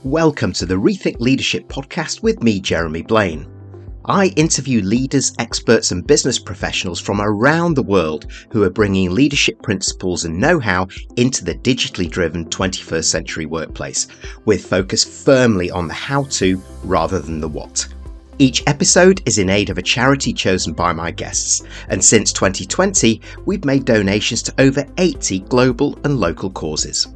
Welcome to the Rethink Leadership podcast with me, Jeremy Blaine. I interview leaders, experts and business professionals from around the world who are bringing leadership principles and know-how into the digitally driven 21st century workplace, with focus firmly on the how-to rather than the what. Each episode is in aid of a charity chosen by my guests, and since 2020, we've made donations to over 80 global and local causes.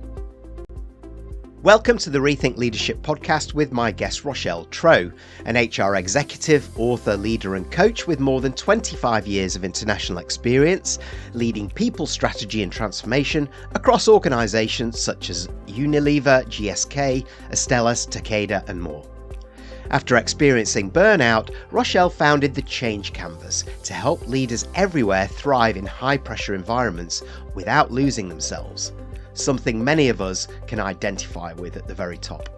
Welcome to the Rethink Leadership podcast with my guest Rochelle Trow, an HR executive, author, leader and coach with more than 25 years of international experience, leading people strategy and transformation across organisations such as Unilever, GSK, Astellas, Takeda and more. After experiencing burnout, Rochelle founded the Change Canvas to help leaders everywhere thrive in high-pressure environments without losing themselves, something many of us can identify with at the very top.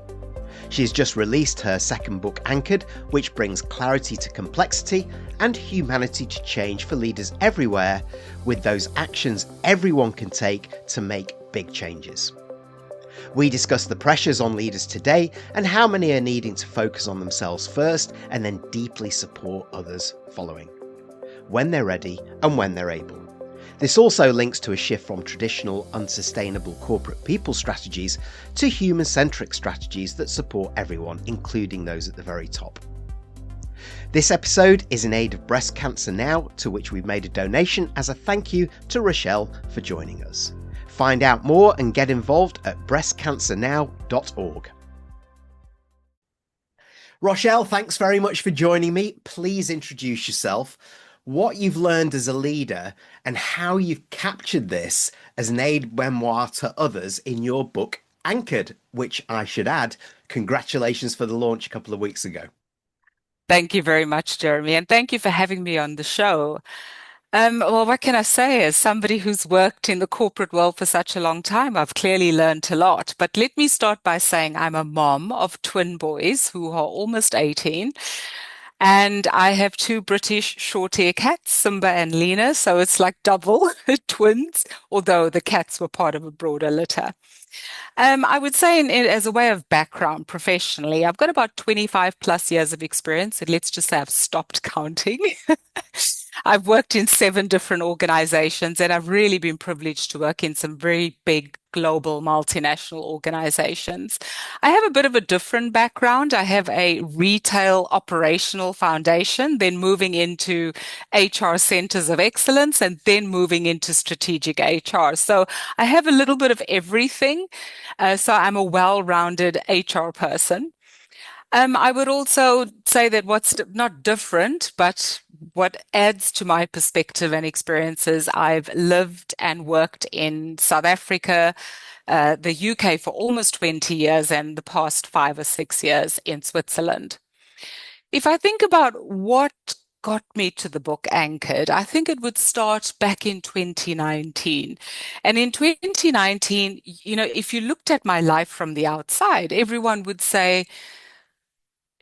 She's just released her second book, Anchored, which brings clarity to complexity and humanity to change for leaders everywhere, with those actions everyone can take to make big changes. We discuss the pressures on leaders today and how many are needing to focus on themselves first and then deeply support others following, when they're ready and when they're able. This also links to a shift from traditional unsustainable corporate people strategies to human-centric strategies that support everyone, including those at the very top. This episode is in aid of Breast Cancer Now, to which we've made a donation as a thank you to Rochelle for joining us. Find out more and get involved at breastcancernow.org. Rochelle, thanks very much for joining me. Please introduce yourself, what you've learned as a leader, and how you've captured this as an aid memoir to others in your book, Anchored, which I should add, congratulations for the launch a couple of weeks ago. Thank you very much, Jeremy, and thank you for having me on the show. Well, what can I say? As somebody who's worked in the corporate world for such a long time, I've clearly learned a lot. But let me start by saying I'm a mom of twin boys who are almost 18. And I have two British short-hair cats, Simba and Lena. So it's like double twins, although the cats were part of a broader litter. I would say as a way of background professionally, I've got about 25 plus years of experience. And let's just say I've stopped counting. I've worked in 7 different organizations, and I've really been privileged to work in some very big global multinational organizations. I have a bit of a different background. I have a retail operational foundation, then moving into HR centers of excellence, and then moving into strategic HR. So I have a little bit of everything. So I'm a well-rounded HR person. I would also say that what's not different, but what adds to my perspective and experiences, I've lived and worked in South Africa, the UK for almost 20 years, and the past 5 or 6 years in Switzerland. If I think about what got me to the book Anchored, I think it would start back in 2019. And in 2019, if you looked at my life from the outside, everyone would say,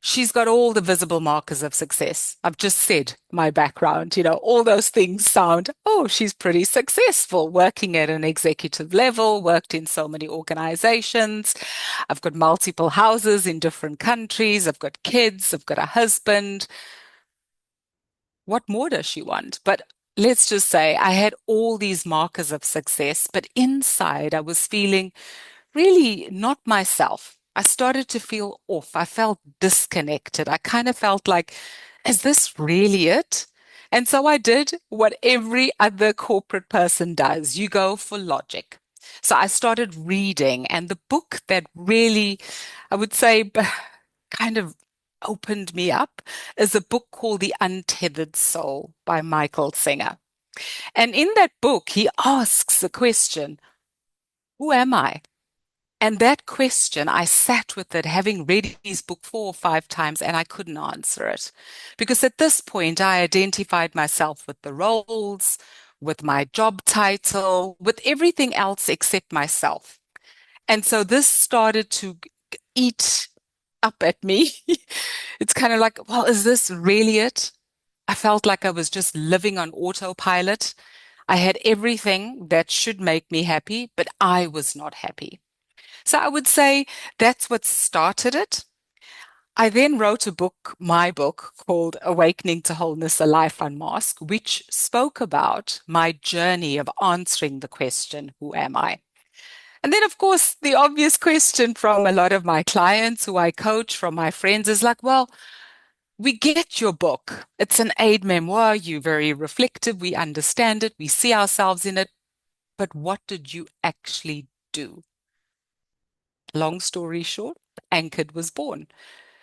she's got all the visible markers of success. I've just said my background, all those things sound, oh, she's pretty successful, working at an executive level, worked in so many organizations. I've got multiple houses in different countries. I've got kids. I've got a husband. What more does she want? But let's just say I had all these markers of success, but inside I was feeling really not myself. I started to feel off. I felt disconnected. I kind of felt like, is this really it? And so I did what every other corporate person does. You go for logic. So I started reading, and the book that really, I would say, kind of opened me up is a book called The Untethered Soul by Michael Singer. And in that book, he asks the question, who am I? And that question, I sat with it, having read his book 4 or 5 times, and I couldn't answer it. Because at this point, I identified myself with the roles, with my job title, with everything else except myself. And so this started to eat up at me. It's kind of like, well, is this really it? I felt like I was just living on autopilot. I had everything that should make me happy, but I was not happy. So I would say that's what started it. I then wrote a book, my book, called Awakening to Wholeness, A Life Unmasked, which spoke about my journey of answering the question, who am I? And then, of course, the obvious question from a lot of my clients who I coach, from my friends, is like, well, we get your book. It's an aid memoir. You're very reflective. We understand it. We see ourselves in it. But what did you actually do? Long story short, Anchored was born.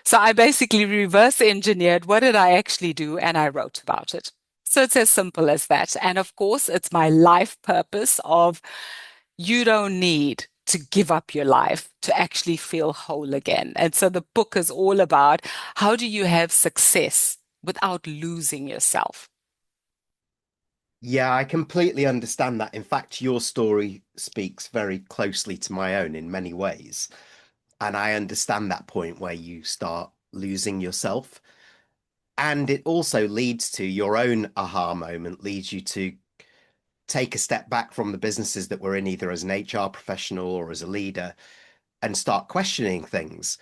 So I basically reverse engineered what did I actually do, and I wrote about it. So it's as simple as that. And of course, it's my life purpose of you don't need to give up your life to actually feel whole again. And so the book is all about how do you have success without losing yourself? Yeah, I completely understand that. In fact, your story speaks very closely to my own in many ways. And I understand that point where you start losing yourself. And it also leads to your own aha moment, leads you to take a step back from the businesses that we're in, either as an HR professional or as a leader, and start questioning things.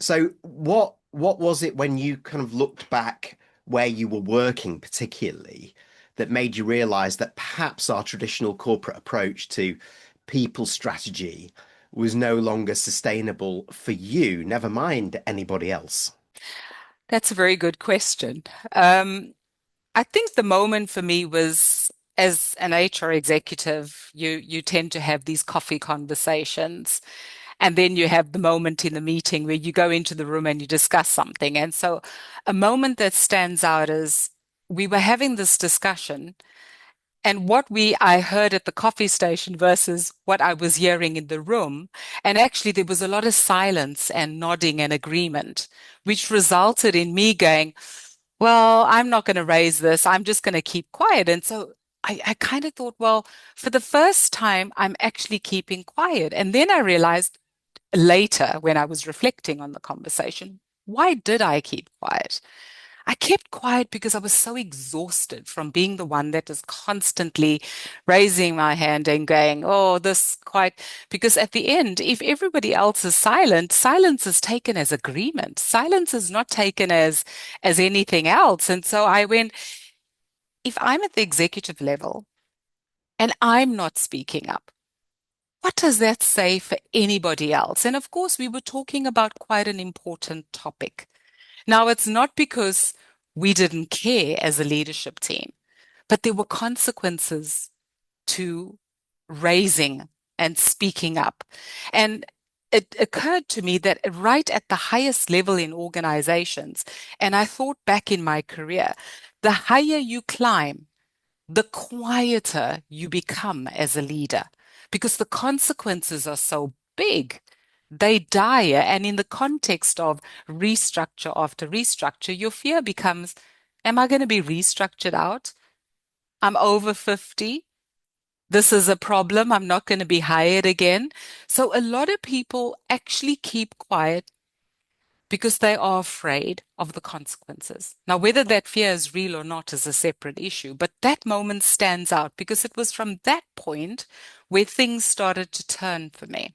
So what was it when you kind of looked back where you were working particularly that made you realize that perhaps our traditional corporate approach to people strategy was no longer sustainable for you, never mind anybody else? That's a very good question. Um, I think the moment for me was as an HR executive, you tend to have these coffee conversations. And then you have the moment in the meeting where you go into the room and you discuss something. And so a moment that stands out is we were having this discussion and what I heard at the coffee station versus what I was hearing in the room. And actually there was a lot of silence and nodding and agreement, which resulted in me going, well, I'm not going to raise this. I'm just going to keep quiet. And so I kind of thought, well, for the first time, I'm actually keeping quiet. And then I realized later when I was reflecting on the conversation, why did I keep quiet? I kept quiet because I was so exhausted from being the one that is constantly raising my hand and going, oh, this quite, because at the end, if everybody else is silent, silence is taken as agreement. Silence is not taken as anything else. And so I went, if I'm at the executive level and I'm not speaking up, what does that say for anybody else? And of course, we were talking about quite an important topic. Now, it's not because we didn't care as a leadership team, but there were consequences to raising and speaking up. And it occurred to me that right at the highest level in organizations, and I thought back in my career, the higher you climb, the quieter you become as a leader because the consequences are so big. They dire. And in the context of restructure after restructure, your fear becomes, am I going to be restructured out? I'm over 50. This is a problem. I'm not going to be hired again. So a lot of people actually keep quiet because they are afraid of the consequences. Now, whether that fear is real or not is a separate issue, but that moment stands out because it was from that point where things started to turn for me.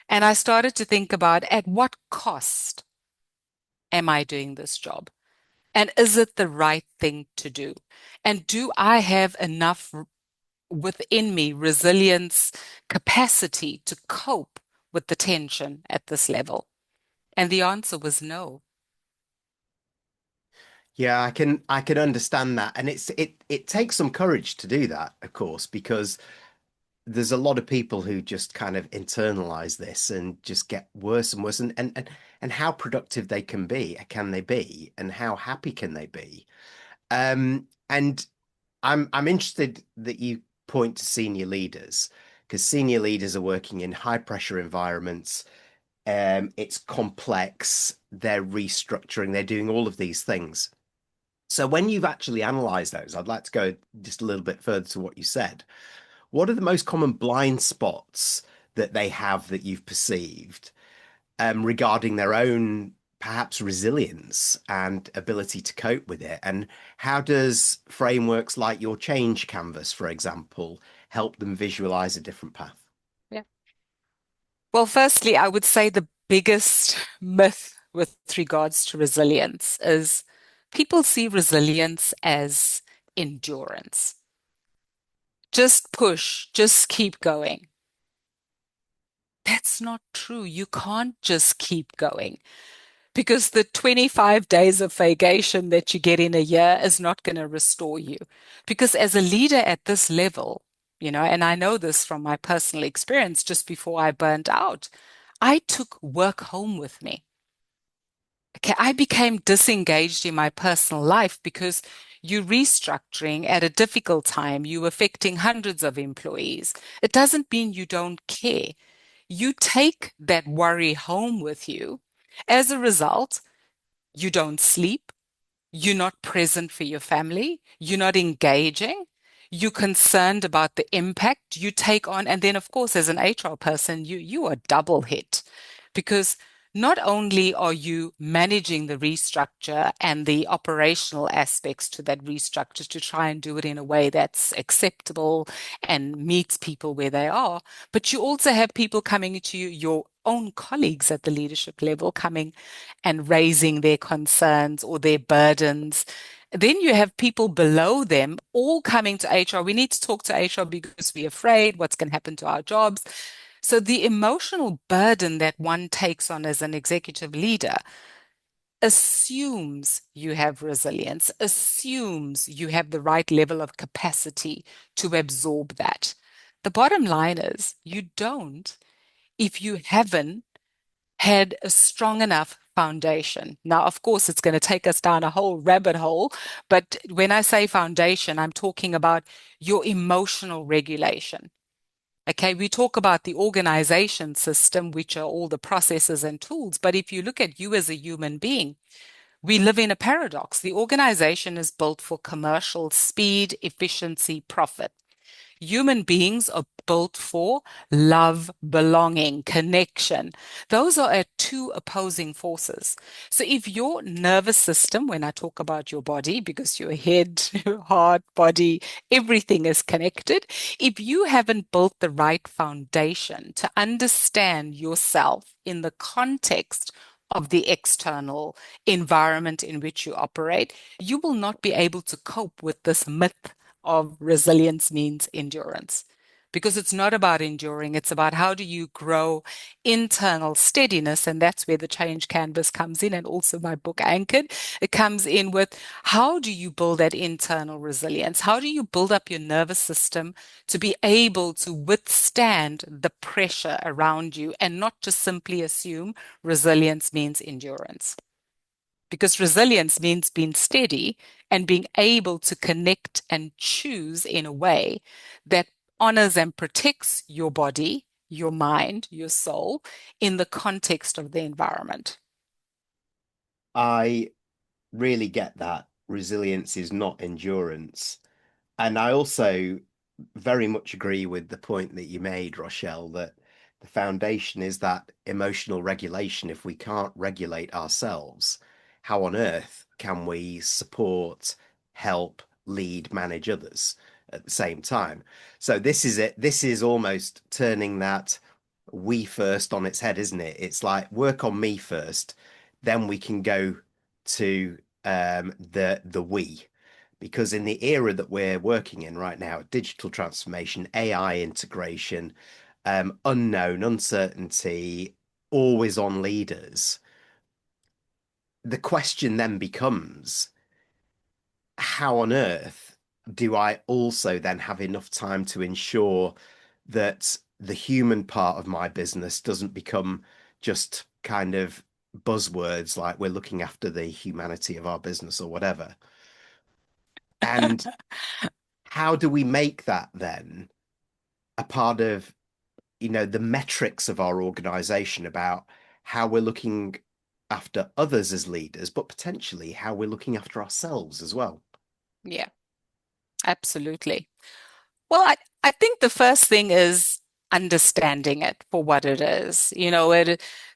And I started to think about at what cost am I doing this job? And is it the right thing to do? And do I have enough within me resilience, capacity to cope with the tension at this level? And the answer was no. Yeah, I can understand that. And it takes some courage to do that, of course, because there's a lot of people who just kind of internalize this and just get worse and worse and how productive they can they be, and how happy can they be? And I'm interested that you point to senior leaders, because senior leaders are working in high pressure environments. It's complex, they're restructuring, they're doing all of these things. So when you've actually analyzed those, I'd like to go just a little bit further to what you said. What are the most common blind spots that they have that you've perceived regarding their own perhaps resilience and ability to cope with it? And how does frameworks like your change canvas, for example, help them visualize a different path? Yeah. Well, firstly, I would say the biggest myth with regards to resilience is people see resilience as endurance. Just push, just keep going. That's not true. You can't just keep going because the 25 days of vacation that you get in a year is not going to restore you. Because as a leader at this level, and I know this from my personal experience just before I burnt out, I took work home with me. Okay, I became disengaged in my personal life because you're restructuring at a difficult time, you're affecting hundreds of employees. It doesn't mean you don't care. You take that worry home with you. As a result, you don't sleep, you're not present for your family, you're not engaging, you're concerned about the impact you take on. And then, of course, as an HR person, you are double hit because not only are you managing the restructure and the operational aspects to that restructure to try and do it in a way that's acceptable and meets people where they are, but you also have people coming to you, your own colleagues at the leadership level, coming and raising their concerns or their burdens. Then you have people below them all coming to HR. We need to talk to HR because we're afraid what's going to happen to our jobs. So the emotional burden that one takes on as an executive leader assumes you have resilience, assumes you have the right level of capacity to absorb that. The bottom line is you don't if you haven't had a strong enough foundation. Now, of course, it's going to take us down a whole rabbit hole, but when I say foundation, I'm talking about your emotional regulation. Okay, we talk about the organization system, which are all the processes and tools. But if you look at you as a human being, we live in a paradox. The organization is built for commercial speed, efficiency, profit. Human beings are built for love, belonging, connection. Those are our two opposing forces. So if your nervous system, when I talk about your body, because your head, your heart, body, everything is connected, if you haven't built the right foundation to understand yourself in the context of the external environment in which you operate, you will not be able to cope with this myth of resilience means endurance. Because it's not about enduring, it's about how do you grow internal steadiness. And that's where the change canvas comes in, and also my book Anchored. It comes in with how do you build that internal resilience? How do you build up your nervous system to be able to withstand the pressure around you and not just simply assume resilience means endurance? Because resilience means being steady and being able to connect and choose in a way that honors and protects your body, your mind, your soul in the context of the environment. I really get that resilience is not endurance. And I also very much agree with the point that you made, Rochelle, that the foundation is that emotional regulation. If we can't regulate ourselves, how on earth can we support, help, lead, manage others at the same time? So this is it. This is almost turning that we first on its head, isn't it? It's like work on me first, then we can go to the we, because in the era that we're working in right now, digital transformation, AI integration, unknown, uncertainty, always on leaders, the question then becomes, how on earth do I also then have enough time to ensure that the human part of my business doesn't become just kind of buzzwords like we're looking after the humanity of our business or whatever? And how do we make that then a part of, the metrics of our organization about how we're looking after others as leaders, but potentially how we're looking after ourselves as well? Yeah, absolutely. Well, I think the first thing is understanding it for what it is.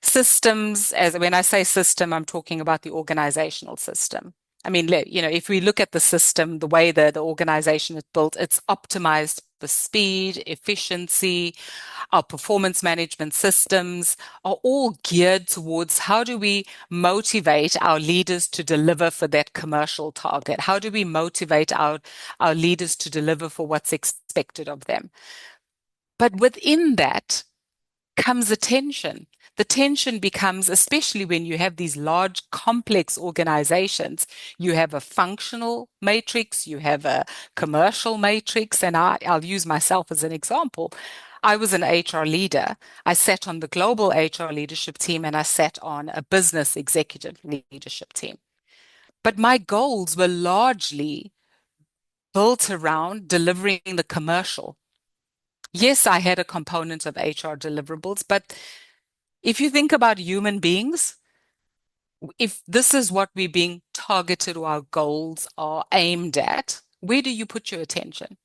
Systems, as when I say system, I'm talking about the organizational system. I mean, if we look at the system, the way the organization is built, it's optimized the speed, efficiency, our performance management systems are all geared towards how do we motivate our leaders to deliver for that commercial target? How do we motivate our leaders to deliver for what's expected of them? But within that comes a tension. The tension becomes, especially when you have these large, complex organizations, you have a functional matrix, you have a commercial matrix, and I'll use myself as an example. I was an HR leader. I sat on the global HR leadership team and I sat on a business executive leadership team. But my goals were largely built around delivering the commercial. Yes, I had a component of HR deliverables, but if you think about human beings, if this is what we're being targeted or our goals are aimed at, where do you put your attention?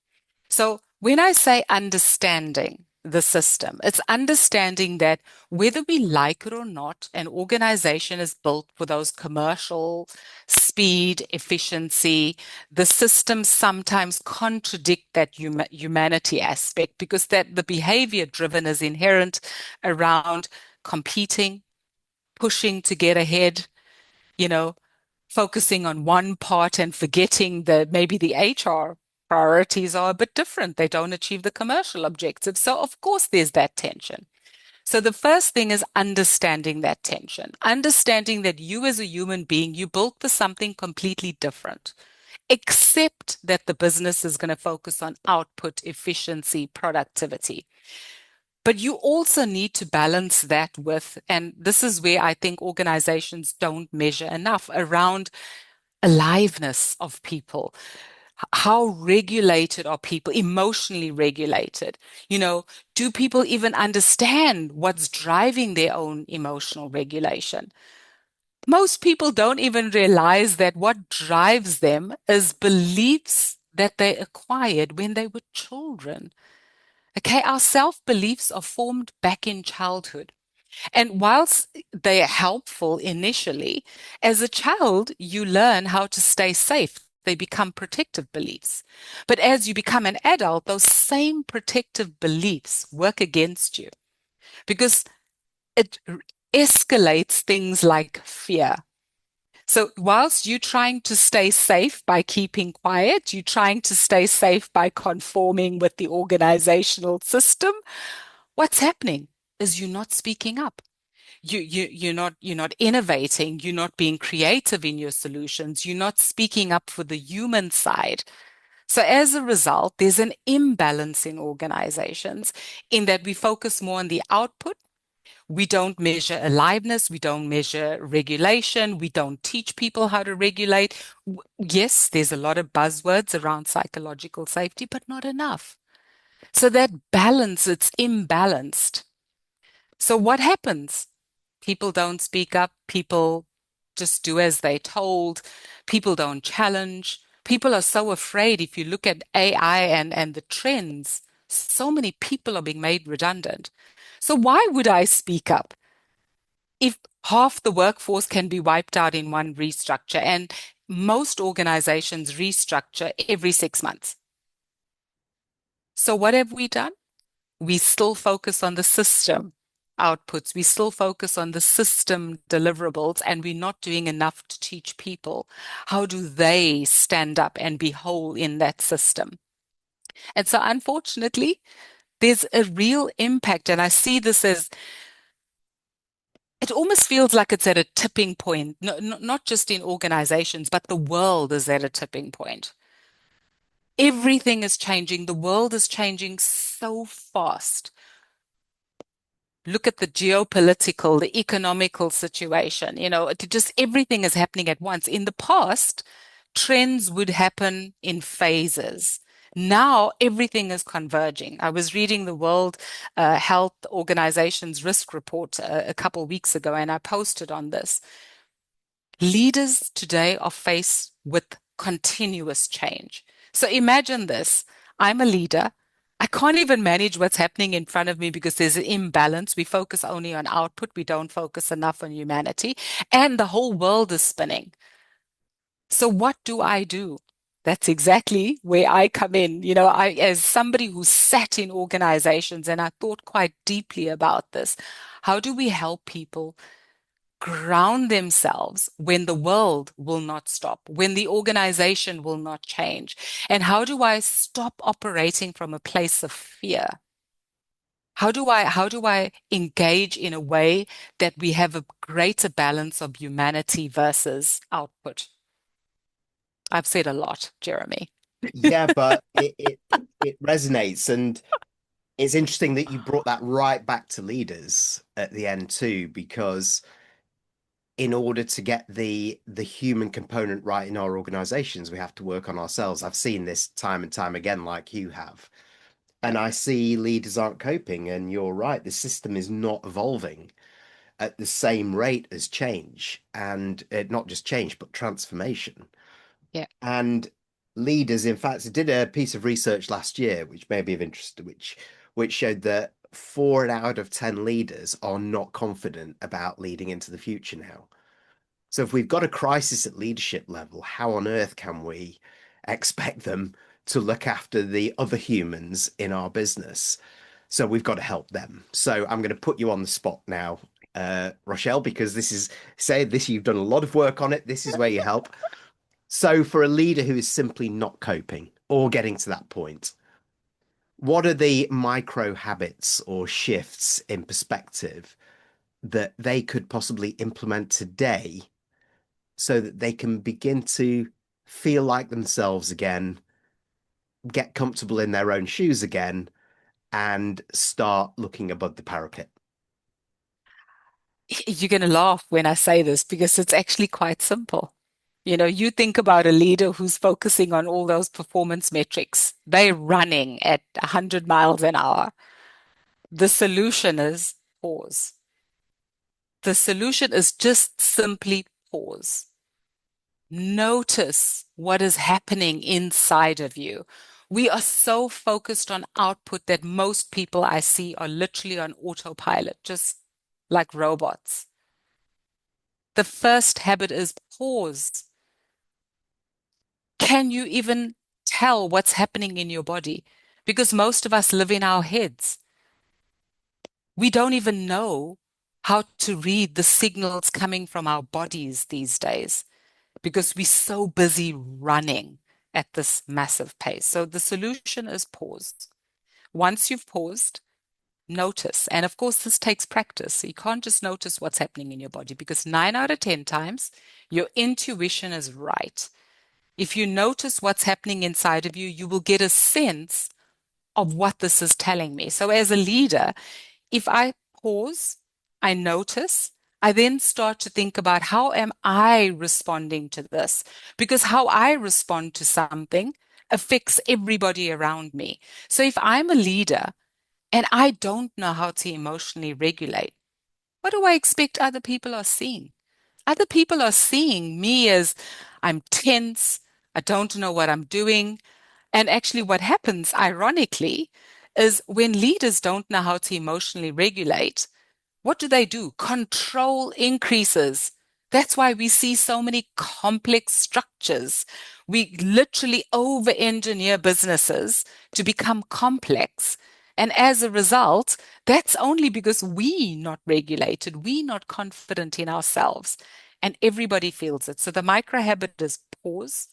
So when I say understanding the system, it's understanding that whether we like it or not, an organization is built for those commercial speed, efficiency. The systems sometimes contradict that humanity aspect because that the behavior driven is inherent around competing, pushing to get ahead, you know, focusing on one part and forgetting that maybe the HR priorities are a bit different. They don't achieve the commercial objectives. So, of course, there's that tension. So, the first thing is understanding that tension, understanding that you as a human being, you built for something completely different. Except that the business is going to focus on output, efficiency, productivity. But you also need to balance that with, and this is where I think organizations don't measure enough around aliveness of people. How regulated are people, emotionally regulated? You know, do people even understand what's driving their own emotional regulation? Most people don't even realize that what drives them is beliefs that they acquired when they were children. Okay, our self-beliefs are formed back in childhood. And whilst they are helpful initially, as a child, you learn how to stay safe. They become protective beliefs. But as you become an adult, those same protective beliefs work against you because it escalates things like fear. So whilst you're trying to stay safe by keeping quiet, you're trying to stay safe by conforming with the organizational system, what's happening is you're not speaking up. You're not innovating, you're not being creative in your solutions, you're not speaking up for the human side. So as a result, there's an imbalance in organizations in that we focus more on the output. We don't measure aliveness. We don't measure regulation. We don't teach people how to regulate. Yes, there's a lot of buzzwords around psychological safety, but not enough. So that balance, it's imbalanced. So what happens? People don't speak up. People just do as they're told. People don't challenge. People are so afraid. If you look at AI and the trends, so many people are being made redundant. So why would I speak up if half the workforce can be wiped out in one restructure? And most organizations restructure every 6 months. So what have we done? We still focus on the system outputs. We still focus on the system deliverables, and we're not doing enough to teach people how do they stand up and be whole in that system. And so, unfortunately, there's a real impact, and I see this as it almost feels like it's at a tipping point, not just in organizations, but the world is at a tipping point. Everything is changing. The world is changing so fast. Look at the geopolitical, the economical situation, just everything is happening at once. In the past, trends would happen in phases. Now everything is converging. I was reading the World Health Organization's risk report a couple of weeks ago, and I posted on this. Leaders today are faced with continuous change. So imagine this. I'm a leader. I can't even manage what's happening in front of me because there's an imbalance. We focus only on output. We don't focus enough on humanity. And the whole world is spinning. So what do? That's exactly where I come in. As somebody who sat in organizations and I thought quite deeply about this, how do we help people ground themselves when the world will not stop, when the organization will not change? And how do I stop operating from a place of fear? How do I engage in a way that we have a greater balance of humanity versus output? I've said a lot, Jeremy. Yeah, but it resonates, and it's interesting that you brought that right back to leaders at the end too, because in order to get the human component right in our organizations, we have to work on ourselves. I've seen this time and time again, like you have. Yeah. And I see leaders aren't coping, and you're right, the system is not evolving at the same rate as change, and not just change, but transformation. Yeah. And leaders, in fact, did a piece of research last year, which may be of interest, which showed that 4 out of 10 leaders are not confident about leading into the future now. So if we've got a crisis at leadership level, how on earth can we expect them to look after the other humans in our business? So we've got to help them. So I'm going to put you on the spot now, Rochelle, because you've done a lot of work on it. This is where you help. So for a leader who is simply not coping or getting to that point, what are the micro habits or shifts in perspective that they could possibly implement today so that they can begin to feel like themselves again, get comfortable in their own shoes again, and start looking above the parapet? You're going to laugh when I say this because it's actually quite simple. You think about a leader who's focusing on all those performance metrics. They're running at 100 miles an hour. The solution is pause. The solution is just simply pause. Notice what is happening inside of you. We are so focused on output that most people I see are literally on autopilot, just like robots. The first habit is pause. Can you even tell what's happening in your body? Because most of us live in our heads. We don't even know how to read the signals coming from our bodies these days because we're so busy running at this massive pace. So the solution is pause. Once you've paused, notice. And of course, this takes practice. So you can't just notice what's happening in your body because 9 out of 10 times your intuition is right. If you notice what's happening inside of you, you will get a sense of what this is telling me. So as a leader, if I pause, I notice, I then start to think about how am I responding to this? Because how I respond to something affects everybody around me. So if I'm a leader and I don't know how to emotionally regulate, what do I expect other people are seeing? Other people are seeing me as I'm tense, I don't know what I'm doing. And actually, what happens, ironically, is when leaders don't know how to emotionally regulate, what do? Control increases. That's why we see so many complex structures. We literally over-engineer businesses to become complex. And as a result, that's only because we not regulated, we not confident in ourselves. And everybody feels it. So the micro habit is pause,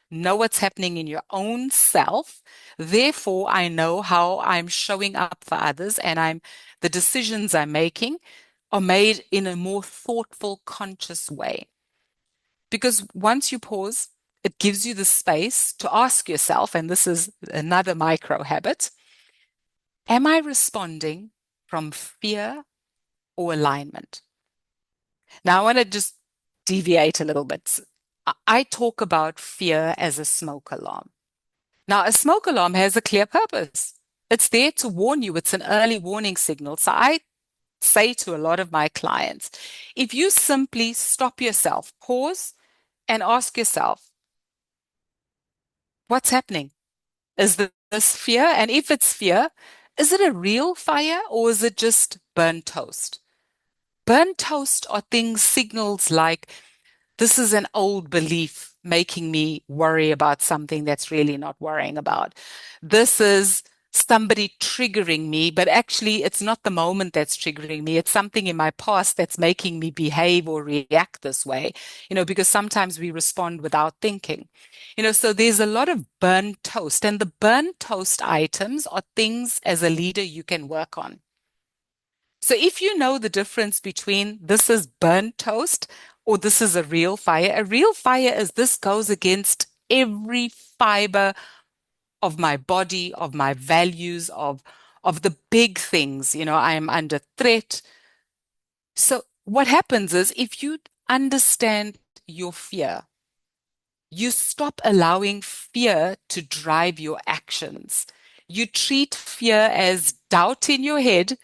know what's happening in your own self. Therefore, I know how I'm showing up for others and the decisions I'm making are made in a more thoughtful, conscious way. Because once you pause, it gives you the space to ask yourself, and this is another micro habit, am I responding from fear or alignment? Now, I want to just deviate a little bit. I talk about fear as a smoke alarm. Now, a smoke alarm has a clear purpose. It's there to warn you. It's an early warning signal. So I say to a lot of my clients, if you simply stop yourself, pause, and ask yourself, what's happening? Is this fear? And if it's fear, is it a real fire or is it just burnt toast? Burnt toast are things, signals like this is an old belief. making me worry about something that's really not worrying about. This is somebody triggering me, but actually it's not the moment that's triggering me. It's something in my past that's making me behave or react this way, because sometimes we respond without thinking. So there's a lot of burnt toast, and the burnt toast items are things as a leader you can work on. So if you know the difference between this is burnt toast or this is a real fire is this goes against every fiber of my body, of my values, of the big things. I am under threat. So what happens is if you understand your fear, you stop allowing fear to drive your actions. You treat fear as doubt in your head.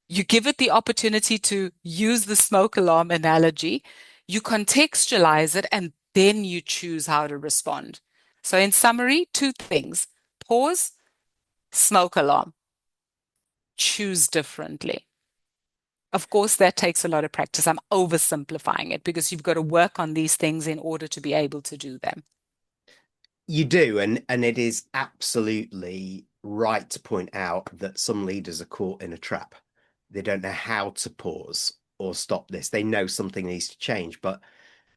You give it the opportunity to use the smoke alarm analogy. You contextualize it, and then you choose how to respond. So, in summary, two things: pause, smoke alarm, choose differently. Of course, that takes a lot of practice. I'm oversimplifying it because you've got to work on these things in order to be able to do them. You do, and it is absolutely right to point out that some leaders are caught in a trap. They don't know how to pause or stop this. They know something needs to change, but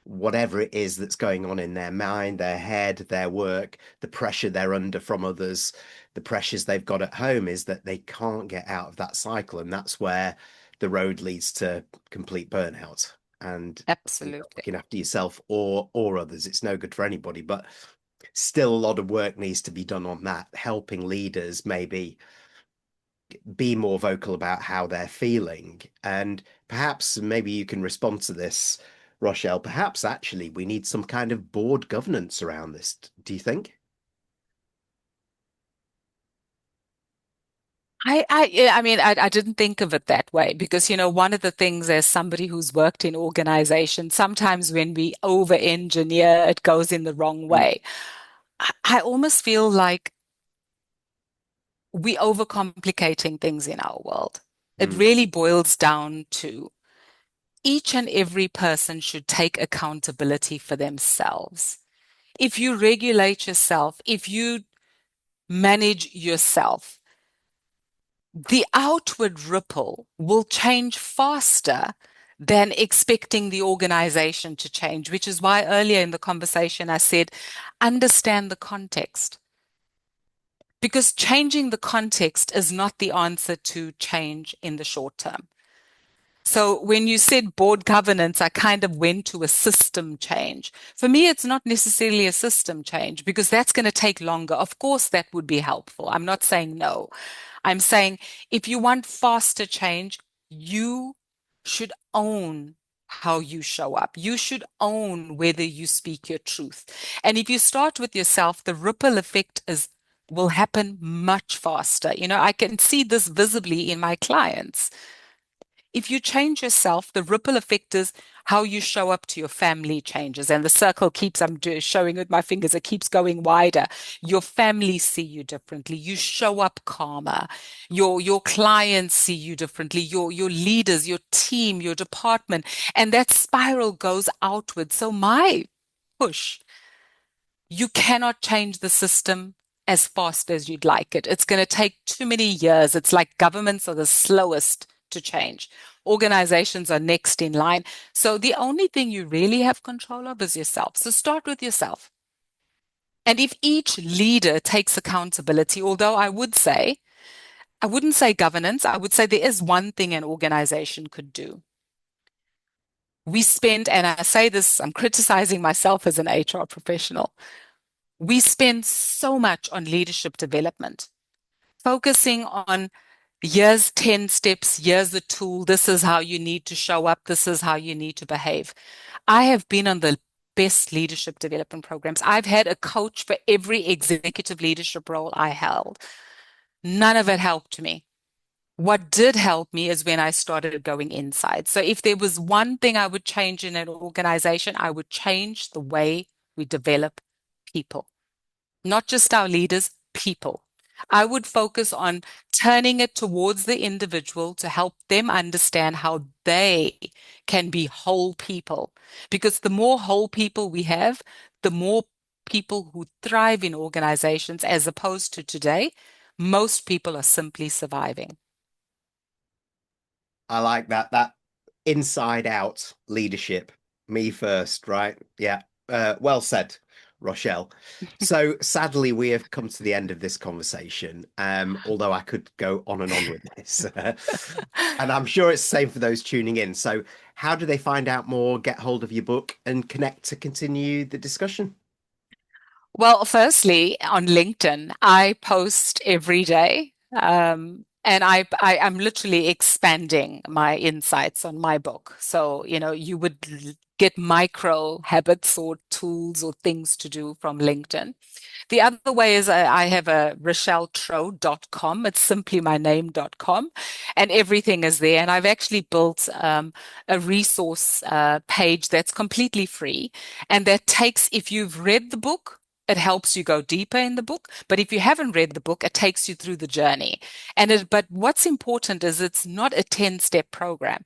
whatever it is that's going on in their mind, their head, their work, the pressure they're under from others, the pressures they've got at home is that they can't get out of that cycle. And that's where the road leads to complete burnout. And you're not Absolutely. looking after yourself or others. It's no good for anybody. But still a lot of work needs to be done on that, helping leaders maybe be more vocal about how they're feeling. And perhaps maybe you can respond to this, Rochelle. Perhaps actually we need some kind of board governance around this. Do you think? Yeah, I mean, I didn't think of it that way because, one of the things as somebody who's worked in organization, sometimes when we over-engineer, it goes in the wrong Mm, way. I almost feel like we overcomplicating things in our world. It mm, really boils down to each and every person should take accountability for themselves. If you regulate yourself, if you manage yourself, the outward ripple will change faster than expecting the organization to change, which is why earlier in the conversation I said, understand the context. Because changing the context is not the answer to change in the short term. So when you said board governance, I kind of went to a system change. For me, it's not necessarily a system change because that's going to take longer. Of course, that would be helpful. I'm not saying no. I'm saying if you want faster change, you should own how you show up. You should own whether you speak your truth. And if you start with yourself, the ripple effect will happen much faster. I can see this visibly in my clients. If you change yourself, the ripple effect is how you show up to your family changes. And the circle keeps, I'm showing with my fingers, it keeps going wider. Your family see you differently. You show up calmer. Your clients see you differently. Your leaders, your team, your department. And that spiral goes outward. So my push, you cannot change the system as fast as you'd like it. It's going to take too many years. It's like governments are the slowest to change. Organizations are next in line. So the only thing you really have control of is yourself. So start with yourself. And if each leader takes accountability, although I wouldn't say governance, I would say there is one thing an organization could do. We spend, and I say this, I'm criticizing myself as an HR professional. We spend so much on leadership development, focusing on here's 10 steps, here's the tool, this is how you need to show up, this is how you need to behave. I have been on the best leadership development programs. I've had a coach for every executive leadership role I held. None of it helped me. What did help me is when I started going inside. So if there was one thing I would change in an organization, I would change the way we develop people, not just our leaders, people. I would focus on turning it towards the individual to help them understand how they can be whole people. Because the more whole people we have, the more people who thrive in organizations, as opposed to today, most people are simply surviving. I like that. That inside out leadership. Me first, right? Yeah. Well said, Rochelle. So sadly, we have come to the end of this conversation. Although I could go on and on with this. And I'm sure it's the same for those tuning in. So how do they find out more, get hold of your book, and connect to continue the discussion? Well, firstly, on LinkedIn, I post every day. And I'm literally expanding my insights on my book. So, you would get micro habits or tools or things to do from LinkedIn. The other way is I have a RochelleTrow.com. It's simply my name.com, and everything is there. And I've actually built a resource page that's completely free. And that takes, if you've read the book, it helps you go deeper in the book. But if you haven't read the book, it takes you through the journey. But what's important is it's not a 10-step program.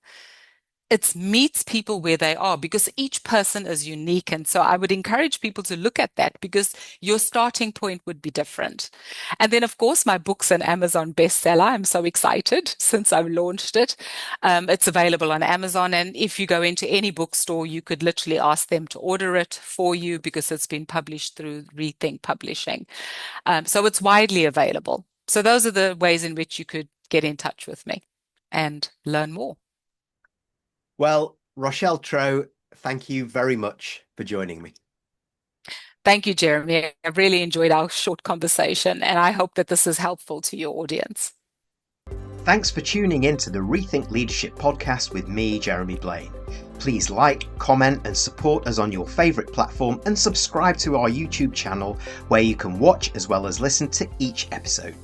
It meets people where they are because each person is unique. And so I would encourage people to look at that because your starting point would be different. And then, of course, my book's an Amazon bestseller. I'm so excited since I've launched it. It's available on Amazon. And if you go into any bookstore, you could literally ask them to order it for you because it's been published through Rethink Publishing. So it's widely available. So those are the ways in which you could get in touch with me and learn more. Well, Rochelle Trow, thank you very much for joining me. Thank you, Jeremy. I really enjoyed our short conversation, and I hope that this is helpful to your audience. Thanks for tuning in to the Rethink Leadership podcast with me, Jeremy Blaine. Please like, comment, and support us on your favourite platform and subscribe to our YouTube channel where you can watch as well as listen to each episode.